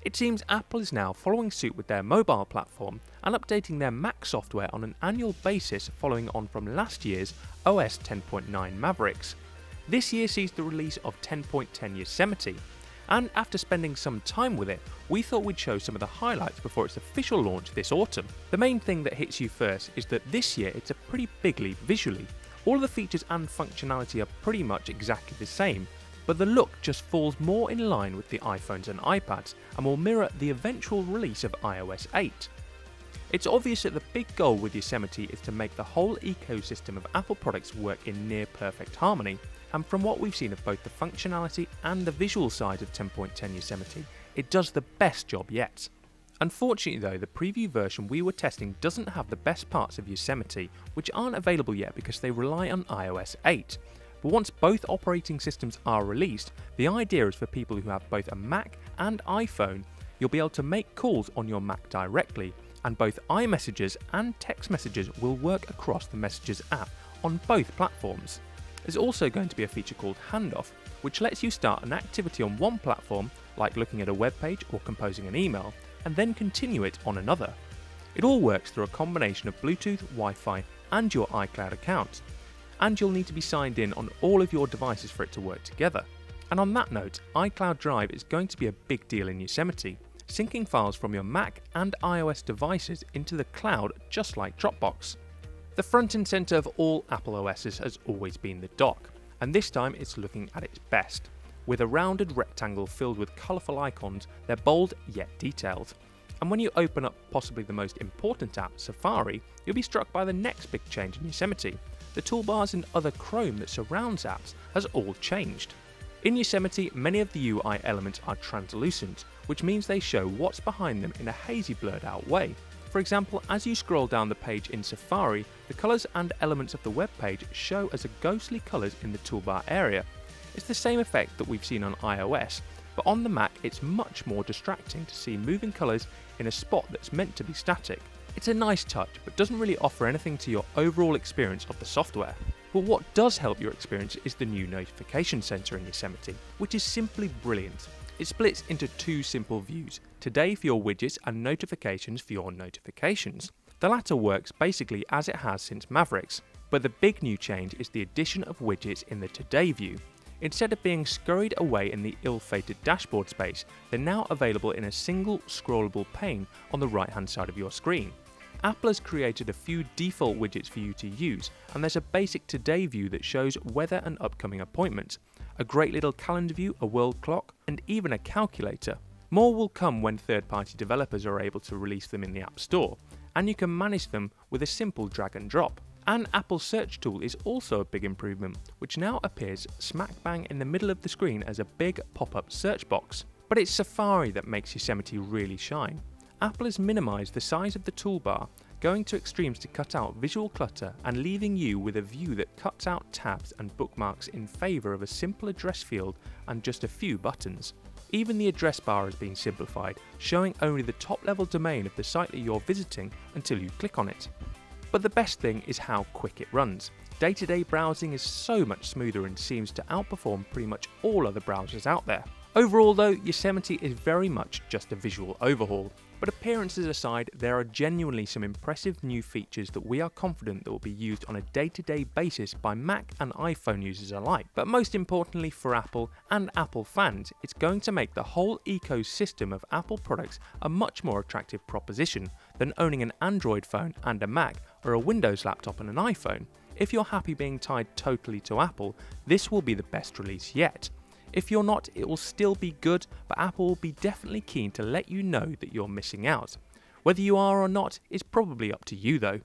It seems Apple is now following suit with their mobile platform and updating their Mac software on an annual basis following on from last year's OS 10.9 Mavericks. This year sees the release of 10.10 Yosemite, and after spending some time with it, we thought we'd show some of the highlights before its official launch this autumn. The main thing that hits you first is that this year it's a pretty big leap visually. All of the features and functionality are pretty much exactly the same, but the look just falls more in line with the iPhones and iPads and will mirror the eventual release of iOS 8. It's obvious that the big goal with Yosemite is to make the whole ecosystem of Apple products work in near perfect harmony, and from what we've seen of both the functionality and the visual side of 10.10 Yosemite, it does the best job yet. Unfortunately though, the preview version we were testing doesn't have the best parts of Yosemite, which aren't available yet because they rely on iOS 8. But once both operating systems are released, the idea is for people who have both a Mac and iPhone, you'll be able to make calls on your Mac directly, and both iMessages and text messages will work across the Messages app on both platforms. There's also going to be a feature called Handoff, which lets you start an activity on one platform, like looking at a web page or composing an email, and then continue it on another. It all works through a combination of Bluetooth, Wi-Fi, and your iCloud account, and you'll need to be signed in on all of your devices for it to work together. And on that note, iCloud Drive is going to be a big deal in Yosemite, syncing files from your Mac and iOS devices into the cloud just like Dropbox. The front and centre of all Apple OSs has always been the dock, and this time it's looking at its best. With a rounded rectangle filled with colourful icons, they're bold yet detailed. And when you open up possibly the most important app, Safari, you'll be struck by the next big change in Yosemite. The toolbars and other Chrome that surrounds apps has all changed. In Yosemite, many of the UI elements are translucent, which means they show what's behind them in a hazy, blurred out way. For example, as you scroll down the page in Safari, the colours and elements of the web page show as ghostly colours in the toolbar area. It's the same effect that we've seen on iOS, but on the Mac it's much more distracting to see moving colours in a spot that's meant to be static. It's a nice touch, but doesn't really offer anything to your overall experience of the software. But what does help your experience is the new notification center in Yosemite, which is simply brilliant. It splits into two simple views, Today for your widgets and Notifications for your notifications. The latter works basically as it has since Mavericks, but the big new change is the addition of widgets in the Today view. Instead of being scurried away in the ill-fated dashboard space, they're now available in a single scrollable pane on the right-hand side of your screen. Apple has created a few default widgets for you to use, and there's a basic Today view that shows weather and upcoming appointments, a great little calendar view, a world clock, and even a calculator. More will come when third-party developers are able to release them in the App Store, and you can manage them with a simple drag and drop. And Apple's search tool is also a big improvement, which now appears smack bang in the middle of the screen as a big pop-up search box. But it's Safari that makes Yosemite really shine. Apple has minimised the size of the toolbar, going to extremes to cut out visual clutter and leaving you with a view that cuts out tabs and bookmarks in favour of a simple address field and just a few buttons. Even the address bar has been simplified, showing only the top level domain of the site that you're visiting until you click on it. But the best thing is how quick it runs. Day-to-day browsing is so much smoother and seems to outperform pretty much all other browsers out there. Overall though, Yosemite is very much just a visual overhaul. But appearances aside, there are genuinely some impressive new features that we are confident that will be used on a day-to-day basis by Mac and iPhone users alike. But most importantly for Apple and Apple fans, it's going to make the whole ecosystem of Apple products a much more attractive proposition than owning an Android phone and a Mac or a Windows laptop and an iPhone. If you're happy being tied totally to Apple, this will be the best release yet. If you're not, it will still be good, but Apple will be definitely keen to let you know that you're missing out. Whether you are or not is probably up to you though.